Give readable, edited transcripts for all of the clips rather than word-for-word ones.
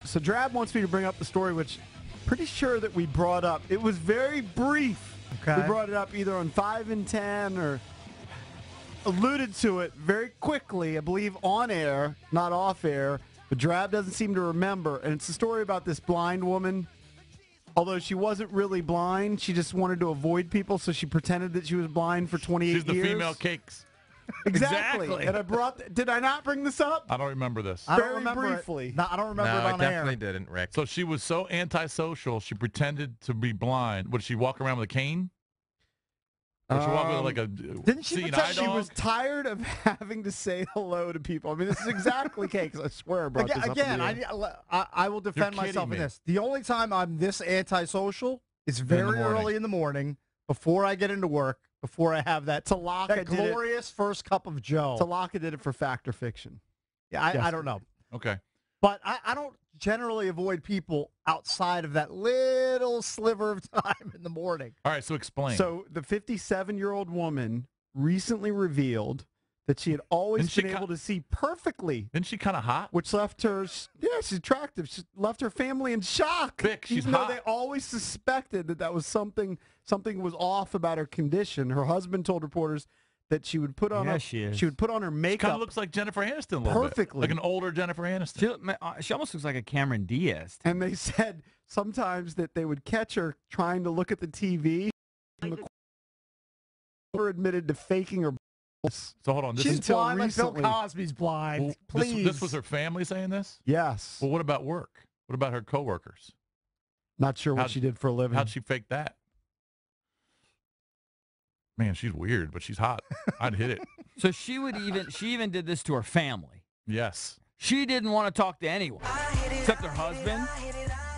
So Drab wants me to bring up the story, which pretty sure that we brought up. It was very brief. Okay. We brought it up either on 5 and 10 or alluded to it very quickly, I believe on air, not off air. But Drab doesn't seem to remember. And it's a story about this blind woman. Although she wasn't really blind, she just wanted to avoid people, so she pretended that she was blind for 28 years. She's the female Cakes. Exactly. And I did I not bring this up? I don't remember this. I don't Very remember briefly. No, I don't remember it No, I on air. definitely didn't, Rick. So she was so antisocial, she pretended to be blind. Would she walk around with a cane? Or she walk with like a Didn't she seeing pretend eye She dog? was tired of having to say hello to people. I mean, this is exactly Cakes. I swear I brought this up. Again, in the air. I will defend You're myself kidding in me. this. The only time I'm this antisocial is very morning. early in the morning, before I get into work, before I have that Talaka did it. glorious first cup of Joe. Talaka did it for Fact or Fiction. Yeah, I don't know. Okay. But I don't generally avoid people outside of that little sliver of time in the morning. All right, so explain. So the 57-year-old woman recently revealed that she had always Isn't she been able to see perfectly, Isn't she kind of hot? which left her, she's attractive. She left her family in shock. Vic, she's even though hot. they always suspected that was something was off about her condition. Her husband told reporters that she would put on she would put on her She kind makeup of looks like Jennifer Aniston a little perfectly. bit. Like an older Jennifer Aniston. She almost looks like a Cameron Diaz. And they said sometimes that they would catch her trying to look at the TV. And the caller admitted to faking her balls. So hold on. This She's is blind like Bill recently. Cosby's blind. well, Please. this was her family saying this? Yes. Well, what about work? What about her coworkers? Not sure what how'd- she did for a living. How'd she fake that? Man, she's weird, but she's hot. I'd hit it. So she even did this to her family. Yes. She didn't want to talk to anyone except her husband.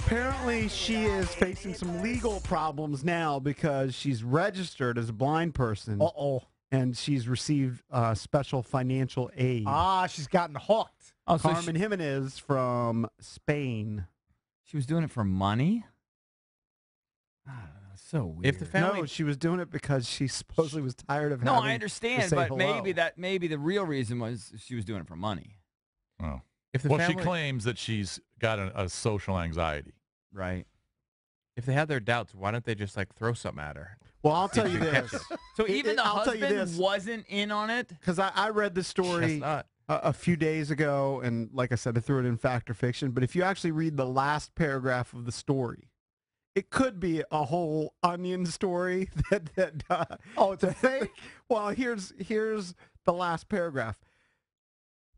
Apparently, she is facing some legal problems now because she's registered as a blind person. Uh-oh. And she's received special financial aid. She's gotten hooked. Oh, so Carmen Jimenez from Spain. she was doing it for money. So weird. If the family, No, she was doing it because she supposedly was tired of No, having I to understand, say but hello. maybe the real reason was she was doing it for money. Oh. if the Well, family, she claims that she's got a social anxiety. Right. if they had their doubts, why don't they just like throw something at her? Well, I'll tell you Catch this. it. So even the I'll tell you husband this. wasn't in on it? Because I read the story Chestnut. a few days ago, and like I said, I threw it in Fact or Fiction. But if you actually read the last paragraph of the story, it could be a whole onion story. Oh, it's a fake? Well, here's the last paragraph.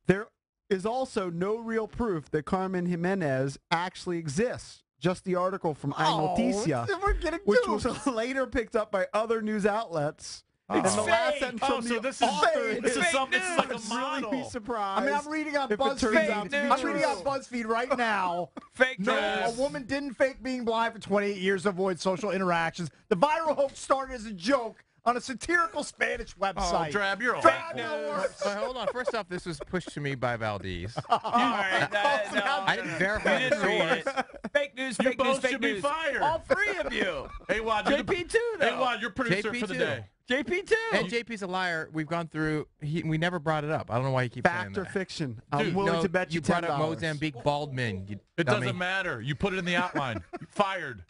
There is also no real proof that Carmen Jimenez actually exists. Just the article from iNoticia, we're getting which duped. was later picked up by other news outlets. It's and the last fake. sentence Oh, from so the this is author this is fake something. This is like a news. model. Really be surprised. I mean, I'm reading on if it turns out BuzzFeed. to be I'm true. reading on BuzzFeed right now. Fake No, a news. woman didn't fake being blind for 28 years to avoid social interactions. The viral hoax started as a joke on a satirical Spanish Oh, website. Drab, you're Fake awful. news. But hold on. First off, this was pushed to me by Valdez. All right, no, I didn't verify You the didn't read source. it. Fake news, You fake news, both fake should news. be fired. All three of you. Hey, Wad, you're the- JP too, though. Hey, Wad, you're producer JP for the too. day. JP too. And JP's a liar. We've gone through. We never brought it up. I don't know why you keep saying Fact or that. fiction? I'm Dude, willing No, to bet you brought $10. up Mozambique Baldwin. You It dummy. doesn't matter. You put it in the outline. Fired.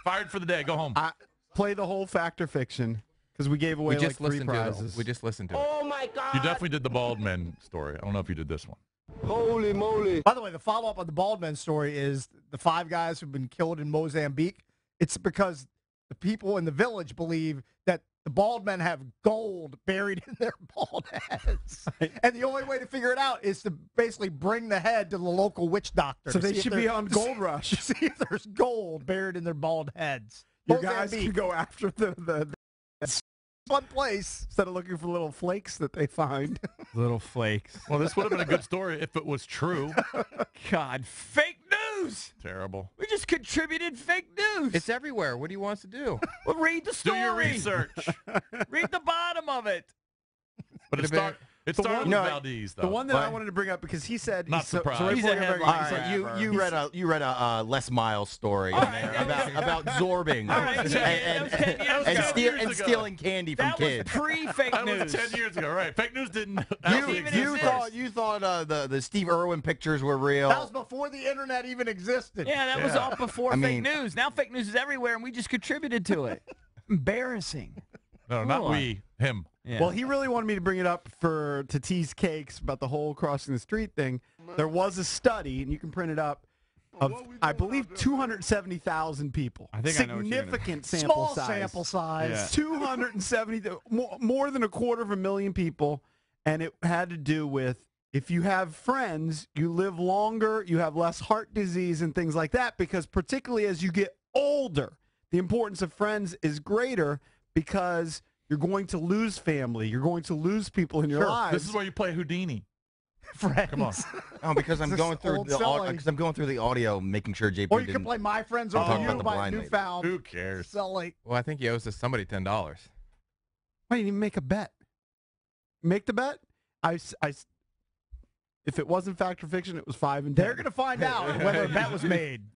Fired for the day. Go home. Play the whole Fact or Fiction because we gave away We just like 3 listened to it. prizes. We just listened to it. Oh my God! You definitely did the bald men story. I don't know if you did this one. Holy moly! By the way, the follow-up on the Baldwin story is the 5 guys who've been killed in Mozambique. It's because the people in the village believe that the bald men have gold buried in their bald heads. And the only way to figure it out is to basically bring the head to the local witch doctor. So to they see if should there- be on Gold Rush. To see if there's gold buried in their bald heads. Your guys Mozambique, can go after the fun place. instead of looking for little flakes that they find. Little flakes. Well, this would have been a good story if it was true. God, fake news. Terrible. We just contributed fake news. It's everywhere. What do you want us to do? Well, read the Do story. your research. Read the bottom of it. But it Could've been- start. It The started one- with No, Valdez, though. The one that I What? wanted to bring up because he said Not so surprised. right He's before ahead everybody- of All He's right, like, you read a Les Miles story in there about zorbing right, that was 10 years ago. and stealing candy from That was kids. pre-fake That news. was 10 years ago, right? Fake news didn't You, actually even exist. exist. you thought the Steve Irwin pictures were real. That was before the internet even existed. Yeah, that was Yeah. all before I fake mean- news. Now fake news is everywhere, and we just contributed to it. Embarrassing. No, not Cool. we. Him. Yeah. Well, he really wanted me to bring it up to tease cakes about the whole crossing the street thing. There was a study, and you can print it up, of, I believe, 270,000 people. I think I know what you're gonna- Significant sample Small size. sample size. Yeah. 270, more than 250,000 people. And it had to do with if you have friends, you live longer, you have less heart disease and things like that, because particularly as you get older, the importance of friends is greater because you're going to lose family. You're going to lose people in your Sure. lives. This is where you play Houdini. Friends. Come on. Oh, because I'm This going through old the selling. because I'm going through the audio, making sure JP Or you can didn't. play My Friends Oh. Are Talk You about the by blind lady. Newfound. Who cares? Selling. Well, I think he owes somebody $10. Why didn't even make a bet? Make the bet? If it wasn't fact or fiction, it was 5 and 10. They're going to find out whether a bet was made.